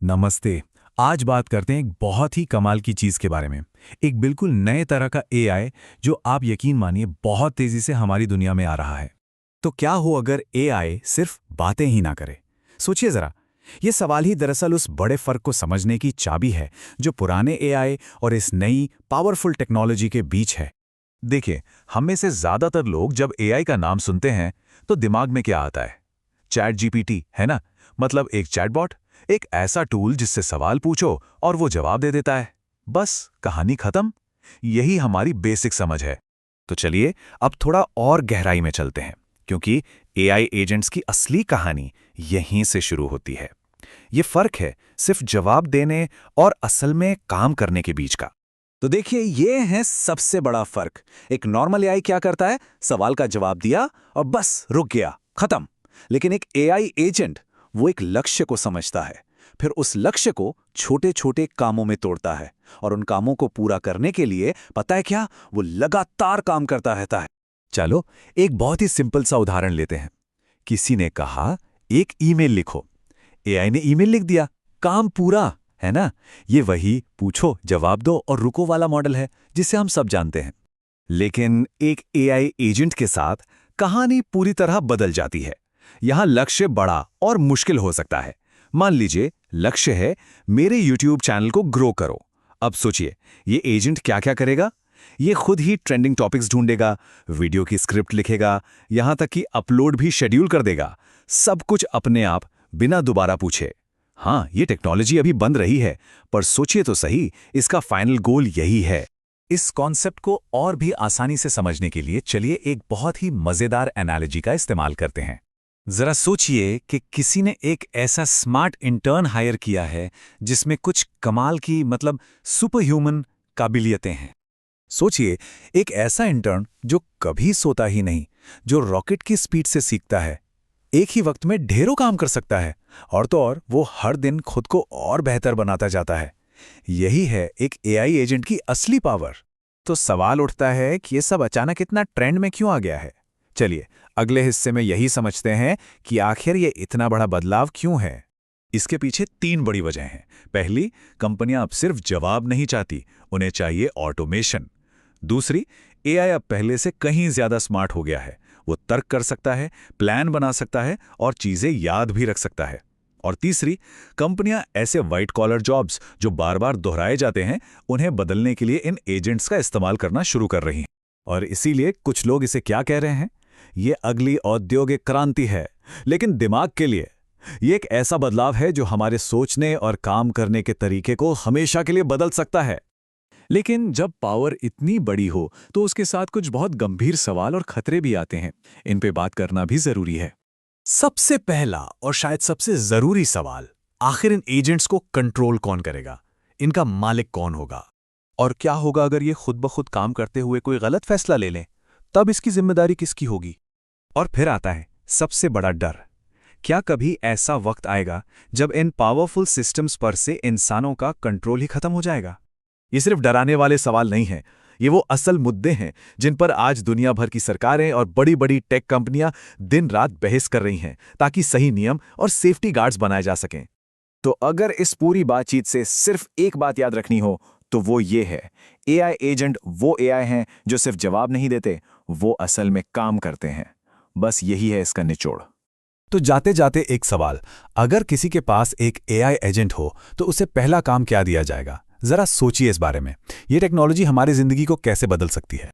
नमस्ते। आज बात करते हैं एक बहुत ही कमाल की चीज़ के बारे में। एक बिल्कुल नए तरह का एआई जो आप यकीन मानिए बहुत तेज़ी से हमारी दुनिया में आ रहा है। तो क्या हो अगर एआई सिर्फ बातें ही ना करे? सोचिए जरा। ये सवाल ही दरअसल उस बड़े फर्क को समझने की चाबी है जो पुराने एआई और इस नई पावरफुल टेक्नोलॉजी के बीच है। देखिए, हम में से ज़्यादातर लोग जब एआई का नाम सुनते हैं तो दिमाग में क्या आता है? चैट जीपीटी, है ना? मतलब एक चैटबॉट, एक ऐसा टूल जिससे सवाल पूछो और वो जवाब दे देता है। बस कहानी खत्म। यही हमारी बेसिक समझ है। तो चलिए अब थोड़ा और गहराई में चलते हैं, क्योंकि एआई एजेंट्स की असली कहानी यहीं से शुरू होती है। ये फर्क है सिर्फ जवाब देने और असल में काम करने के बीच का। तो देखिए, ये है सबसे बड़ा फर्क। एक नॉर्मल एआई क्या करता है? सवाल का जवाब दिया और बस रुक गया, खत्म। लेकिन एक एआई एजेंट वो एक लक्ष्य को समझता है, फिर उस लक्ष्य को छोटे छोटे कामों में तोड़ता है और उन कामों को पूरा करने के लिए पता है क्या, वो लगातार काम करता रहता है। चलो एक बहुत ही सिंपल सा उदाहरण लेते हैं। किसी ने कहा एक ईमेल लिखो, एआई ने ईमेल लिख दिया, काम पूरा, है ना? ये वही पूछो जवाब दो और रुको वाला मॉडल है जिसे हम सब जानते हैं। लेकिन एक एआई एजेंट के साथ कहानी पूरी तरह बदल जाती है। यहां लक्ष्य बड़ा और मुश्किल हो सकता है। मान लीजिए लक्ष्य है मेरे YouTube चैनल को ग्रो करो। अब सोचिए, ये एजेंट क्या क्या करेगा? ये खुद ही ट्रेंडिंग टॉपिक्स ढूंढेगा, वीडियो की स्क्रिप्ट लिखेगा, यहां तक कि अपलोड भी शेड्यूल कर देगा। सब कुछ अपने आप, बिना दोबारा पूछे। हाँ, ये टेक्नोलॉजी अभी बन रही है, पर सोचिए तो सही, इसका फाइनल गोल यही है। इस कॉन्सेप्ट को और भी आसानी से समझने के लिए चलिए एक बहुत ही मजेदार एनालॉजी का इस्तेमाल करते हैं। जरा सोचिए कि किसी ने एक ऐसा स्मार्ट इंटर्न हायर किया है जिसमें कुछ कमाल की, मतलब सुपर ह्यूमन काबिलियतें हैं। सोचिए, एक ऐसा इंटर्न जो कभी सोता ही नहीं, जो रॉकेट की स्पीड से सीखता है, एक ही वक्त में ढेरों काम कर सकता है, और तो और वो हर दिन खुद को और बेहतर बनाता जाता है। यही है एक एआई एजेंट की असली पावर। तो सवाल उठता है कि ये सब अचानक इतना ट्रेंड में क्यों आ गया है? चलिए अगले हिस्से में यही समझते हैं कि आखिर ये इतना बड़ा बदलाव क्यों है। इसके पीछे 3 बड़ी वजह हैं। पहली, कंपनियां अब सिर्फ जवाब नहीं चाहती, उन्हें चाहिए ऑटोमेशन। दूसरी, एआई अब पहले से कहीं ज्यादा स्मार्ट हो गया है। वो तर्क कर सकता है, प्लान बना सकता है और चीजें याद भी रख सकता है। और तीसरी, कंपनियां ऐसे व्हाइट कॉलर जॉब्स जो बार बार दोहराए जाते हैं, उन्हें बदलने के लिए इन एजेंट्स का इस्तेमाल करना शुरू कर रही हैं। और इसीलिए कुछ लोग इसे क्या कह रहे हैं? ये अगली औद्योगिक क्रांति है। लेकिन दिमाग के लिए ये एक ऐसा बदलाव है जो हमारे सोचने और काम करने के तरीके को हमेशा के लिए बदल सकता है। लेकिन जब पावर इतनी बड़ी हो तो उसके साथ कुछ बहुत गंभीर सवाल और खतरे भी आते हैं। इन पे बात करना भी जरूरी है। सबसे पहला और शायद सबसे जरूरी सवाल, आखिर इन एजेंट्स को कंट्रोल कौन करेगा? इनका मालिक कौन होगा? और क्या होगा अगर ये खुद ब खुद काम करते हुए कोई गलत फैसला ले लें? तब इसकी जिम्मेदारी किसकी होगी? और फिर आता है सबसे बड़ा डर। क्या कभी ऐसा वक्त आएगा जब इन पावरफुल सिस्टम्स पर से इंसानों का कंट्रोल ही खत्म हो जाएगा? ये सिर्फ डराने वाले सवाल नहीं हैं, ये वो असल मुद्दे हैं जिन पर आज दुनिया भर की सरकारें और बड़ी बड़ी टेक कंपनियां दिन रात बहस कर रही हैं, ताकि सही नियम और सेफ्टी गार्ड्स बनाए जा सकें। तो अगर इस पूरी बातचीत से सिर्फ एक बात याद रखनी हो तो वो ये है, एआई एजेंट वो एआई हैं जो सिर्फ जवाब नहीं देते, वो असल में काम करते हैं। बस यही है इसका निचोड़। तो जाते जाते एक सवाल, अगर किसी के पास एक एआई एजेंट हो तो उसे पहला काम क्या दिया जाएगा? जरा सोचिए इस बारे में। ये टेक्नोलॉजी हमारी जिंदगी को कैसे बदल सकती है।